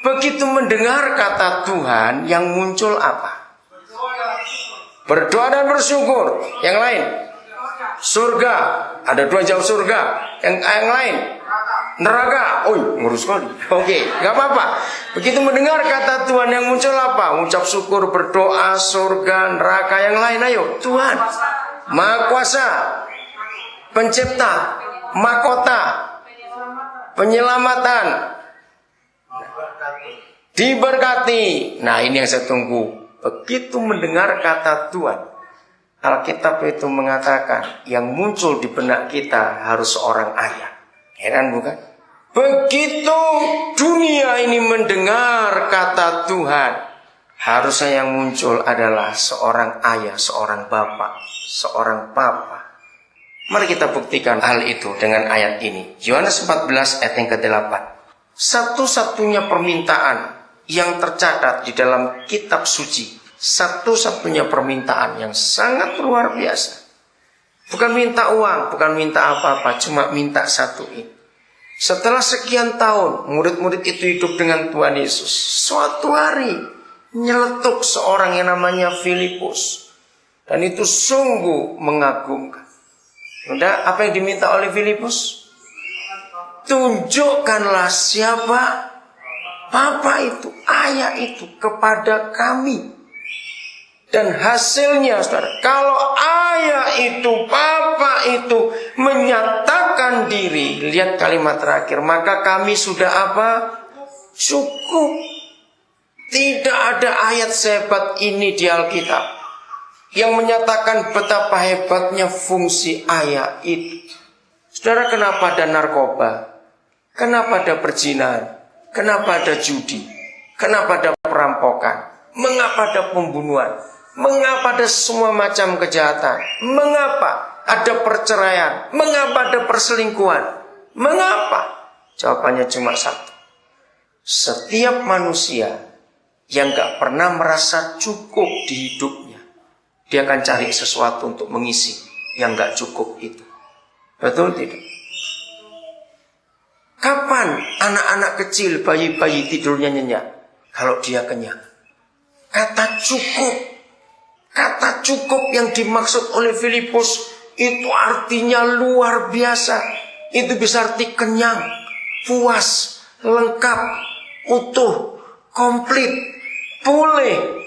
Begitu mendengar kata Tuhan, yang muncul apa? Berdoa dan bersyukur. Yang lain? Surga. Ada 2 jauh surga. Yang lain? Neraka. Oh, ngurus sekali. Oke, gak apa-apa. Begitu mendengar kata Tuhan, yang muncul apa? Ucap syukur, berdoa, surga, neraka. Yang lain, ayo. Tuhan Maha Kuasa, Pencipta, Mahkota, penyelamatan, diberkati. Nah, ini yang saya tunggu. Begitu mendengar kata Tuhan, Alkitab itu mengatakan yang muncul di benak kita harus seorang ayah. Heran bukan? Begitu dunia ini mendengar kata Tuhan, harusnya yang muncul adalah seorang ayah, seorang bapak, seorang papa. Mari kita buktikan hal itu dengan ayat ini. Yohanes 14 ayat yang ke-8. Satu-satunya permintaan yang tercatat di dalam kitab suci, satu-satunya permintaan yang sangat luar biasa. Bukan minta uang, bukan minta apa-apa, cuma minta satu ini. Setelah sekian tahun, murid-murid itu hidup dengan Tuhan Yesus. Suatu hari, nyeletuk seorang yang namanya Filipus. Dan itu sungguh mengagumkan. Udah, apa yang diminta oleh Filipus? Tunjukkanlah siapa Bapa itu, ayah itu kepada kami. Dan hasilnya, saudara, kalau ayah itu, Bapa itu menyatakan diri, lihat kalimat terakhir, maka kami sudah apa? Cukup. Tidak ada ayat sehebat ini di Alkitab yang menyatakan betapa hebatnya fungsi ayah itu. Saudara, kenapa ada narkoba? Kenapa ada perzinahan? Kenapa ada judi? Kenapa ada perampokan? Mengapa ada pembunuhan? Mengapa ada semua macam kejahatan? Mengapa ada perceraian? Mengapa ada perselingkuhan? Mengapa? Jawabannya cuma satu. Setiap manusia yang gak pernah merasa cukup di hidupnya, dia akan cari sesuatu untuk mengisi yang gak cukup itu. Betul tidak? Kapan anak-anak kecil, bayi-bayi tidurnya nyenyak? Kalau dia kenyang. Kata cukup yang dimaksud oleh Filipus itu artinya luar biasa. Itu bisa arti kenyang, puas, lengkap, utuh, komplit, pulih.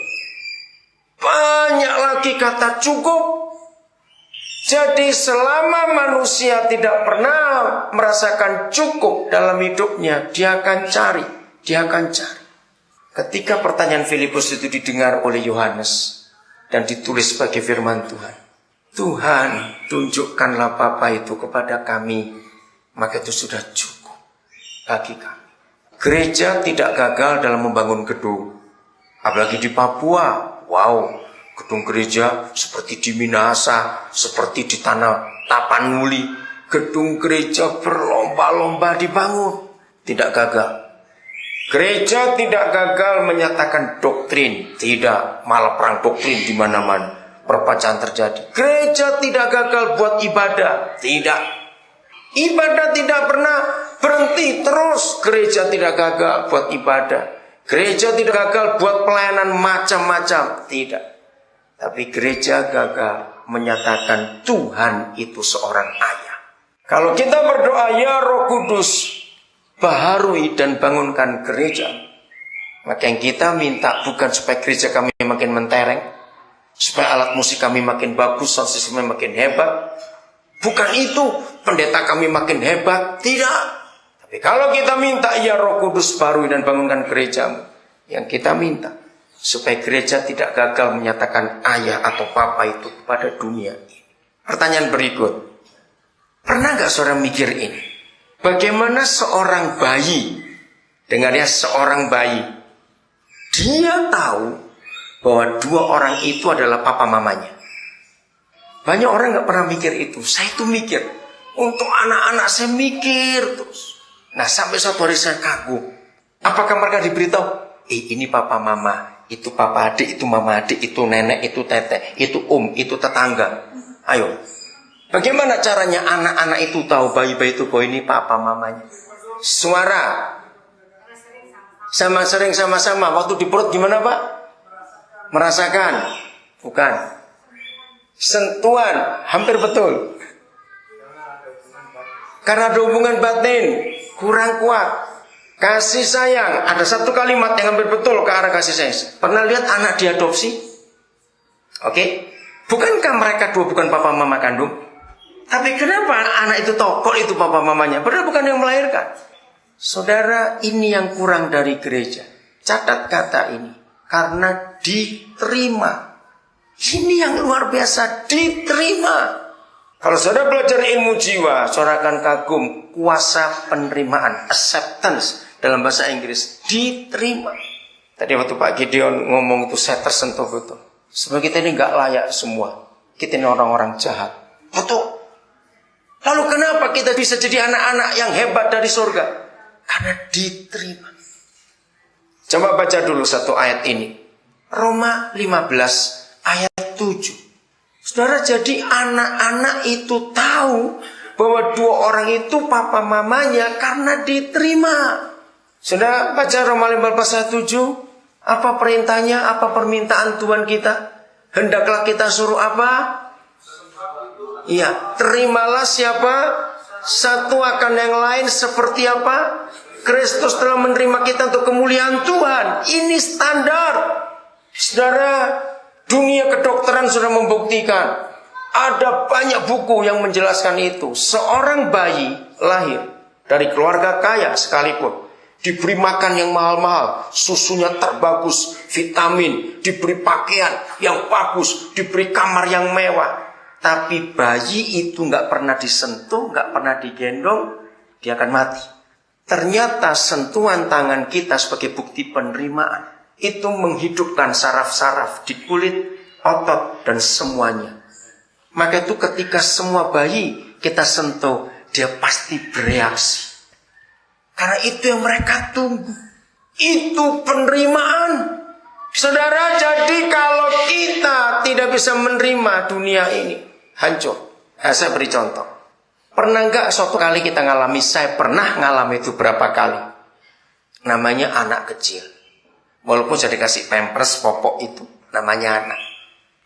Banyak lagi kata cukup. Jadi selama manusia tidak pernah merasakan cukup dalam hidupnya, dia akan cari. Ketika pertanyaan Filipus itu didengar oleh Yohanes dan ditulis sebagai firman Tuhan, Tuhan, tunjukkanlah Bapa itu kepada kami, maka itu sudah cukup bagi kami. Gereja tidak gagal dalam membangun gedung, apalagi di Papua. Wow, gedung gereja seperti di Minahasa, seperti di tanah Tapanuli. Gedung gereja berlomba-lomba dibangun, tidak gagal. Gereja tidak gagal menyatakan doktrin, tidak, malah perang doktrin di mana-mana, perpecahan terjadi. Gereja tidak gagal buat ibadah, tidak. Ibadah tidak pernah berhenti, terus gereja tidak gagal buat ibadah. Gereja tidak gagal buat pelayanan macam-macam, tidak. Tapi gereja gagal menyatakan Tuhan itu seorang ayah. Kalau kita berdoa, ya Roh Kudus, baharui dan bangunkan gereja, maka yang kita minta bukan supaya gereja kami makin mentereng, supaya alat musik kami makin bagus, sound systemnya makin hebat. Bukan itu, pendeta kami makin hebat, tidak. Tapi kalau kita minta, ya Roh Kudus baharui dan bangunkan gerejamu, yang kita minta supaya gereja tidak gagal menyatakan ayah atau papa itu kepada dunia ini. Pertanyaan berikut, pernah gak saudara mikir ini? Bagaimana seorang bayi, dengar ya, seorang bayi, dia tahu bahwa dua orang itu adalah papa mamanya. Banyak orang gak pernah mikir itu. Saya itu mikir, untuk anak-anak saya mikir terus. Nah, sampai suatu hari saya kagum. Apakah mereka diberitahu? Ini papa mama, itu papa adik, itu mama adik, itu nenek, itu teteh, itu itu tetangga. Ayo, bagaimana caranya anak-anak itu tahu, bayi-bayi itu bahwa ini papa mamanya? Suara. Sering sama-sama. Waktu di perut gimana Pak? Merasakan. Bukan. Sentuhan. Hampir betul. Karena ada hubungan batin. Kurang kuat. Kasih sayang. Ada satu kalimat yang hampir betul ke arah kasih sayang. Pernah lihat anak diadopsi? Oke. Bukankah mereka dua bukan papa mama kandung? Tapi kenapa anak itu tahu kalau itu papa mamanya? Padahal bukan yang melahirkan. Saudara, ini yang kurang dari gereja. Catat kata ini. Karena diterima. Ini yang luar biasa, diterima. Kalau saudara belajar ilmu jiwa, saudara akan kagum kuasa penerimaan, acceptance dalam bahasa Inggris. Diterima. Tadi waktu Pak Gideon ngomong itu saya tersentuh betul. Sebenarnya kita ini gak layak semua. Kita ini orang-orang jahat. Betul. Lalu kenapa kita bisa jadi anak-anak yang hebat dari surga? Karena diterima. Coba baca dulu satu ayat ini. Roma 15 ayat 7. Saudara, jadi anak-anak itu tahu bahwa dua orang itu papa mamanya karena diterima. Saudara baca Roma 15 ayat 7. Apa perintahnya? Apa permintaan Tuhan kita? Hendaklah kita suruh apa? Iya, terimalah siapa? Satu akan yang lain seperti apa? Kristus telah menerima kita untuk kemuliaan Tuhan. Ini standar. Saudara, dunia kedokteran sudah membuktikan. Ada banyak buku yang menjelaskan itu. Seorang bayi lahir dari keluarga kaya sekalipun, diberi makan yang mahal-mahal, susunya terbagus, vitamin, diberi pakaian yang bagus, diberi kamar yang mewah. Tapi bayi itu gak pernah disentuh, gak pernah digendong, dia akan mati. Ternyata sentuhan tangan kita sebagai bukti penerimaan itu menghidupkan saraf-saraf di kulit, otot, dan semuanya. Maka itu ketika semua bayi kita sentuh, dia pasti bereaksi. Karena itu yang mereka tunggu. Itu penerimaan. Saudara, jadi kalau kita tidak bisa menerima dunia ini, hancur. Nah, saya beri contoh. Pernah nggak suatu kali kita ngalami, saya pernah ngalami itu berapa kali. Namanya anak kecil. Walaupun saya dikasih pampers, popok itu. Namanya anak.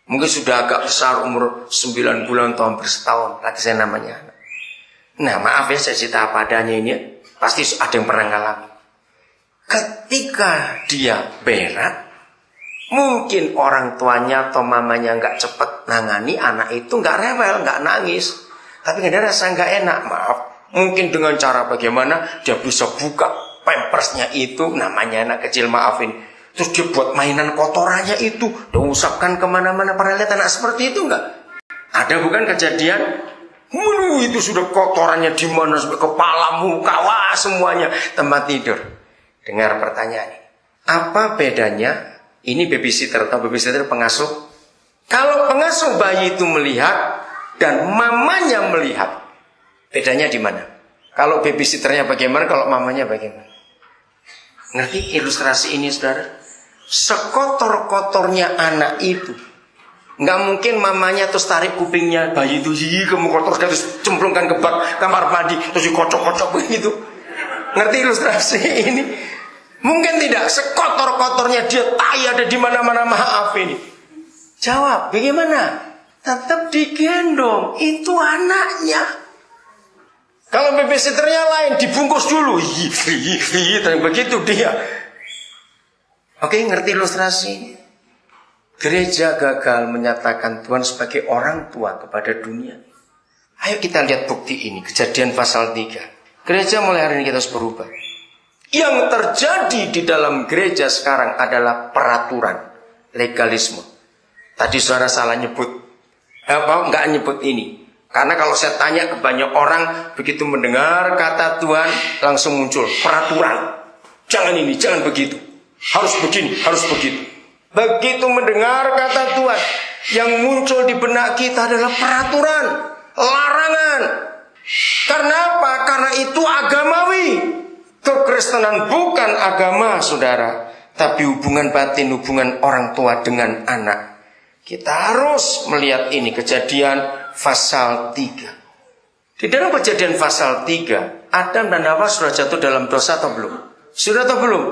Mungkin sudah agak besar, umur 9 bulan atau hampir setahun. Lagi saya namanya anak. Nah, maaf ya, saya cerita apa adanya ini ya. Pasti ada yang pernah ngalami. Ketika dia berak, mungkin orang tuanya atau mamanya nggak cepat nangani, anak itu nggak rewel, nggak nangis. Tapi ada rasa nggak enak, maaf. Mungkin dengan cara bagaimana dia bisa buka pampersnya itu, namanya anak kecil, maafin. Terus dia buat mainan kotorannya itu, dia usapkan kemana-mana. Pernah lihat anak seperti itu nggak? Ada bukan kejadian? Itu sudah kotorannya di mana, kepala, muka, wah semuanya, tempat tidur. Dengar pertanyaan ini. Apa bedanya? Ini babysitter atau babysitter pengasuh. Kalau pengasuh bayi itu melihat dan mamanya melihat, bedanya di mana? Kalau babysitternya bagaimana, kalau mamanya bagaimana? Ngerti ilustrasi ini, saudara? Sekotor-kotornya anak itu, nggak mungkin mamanya terus tarik kupingnya bayi itu, kamu kotor, terus cemplungkan ke bak kamar mandi, terus dikocok-kocok begitu. Ngerti ilustrasi ini? Mungkin tidak. Sekotor-kotornya dia, tai ada di mana-mana, maaf ini. Jawab, bagaimana? Tetap digendong, itu anaknya. Kalau babysitternya lain, dibungkus dulu, begitu dia. Oke, ngerti ilustrasi ini? Gereja gagal menyatakan Tuhan sebagai orang tua kepada dunia. Ayo kita lihat bukti ini. Kejadian pasal 3. Gereja mulai hari ini kita harus berubah. Yang terjadi di dalam gereja sekarang adalah peraturan, legalisme. Tadi saudara salah nyebut. Enggak nyebut ini. Karena kalau saya tanya ke banyak orang, begitu mendengar kata Tuhan, langsung muncul peraturan. Jangan ini, jangan begitu. Harus begini, harus begitu. Begitu mendengar kata Tuhan, yang muncul di benak kita adalah peraturan, larangan. Karena apa? Karena itu agamawi. Kekristenan bukan agama, saudara, tapi hubungan batin, hubungan orang tua dengan anak. Kita harus melihat ini, Kejadian pasal 3. Di dalam Kejadian pasal 3, Adam dan Hawa sudah jatuh dalam dosa atau belum? Sudah atau belum?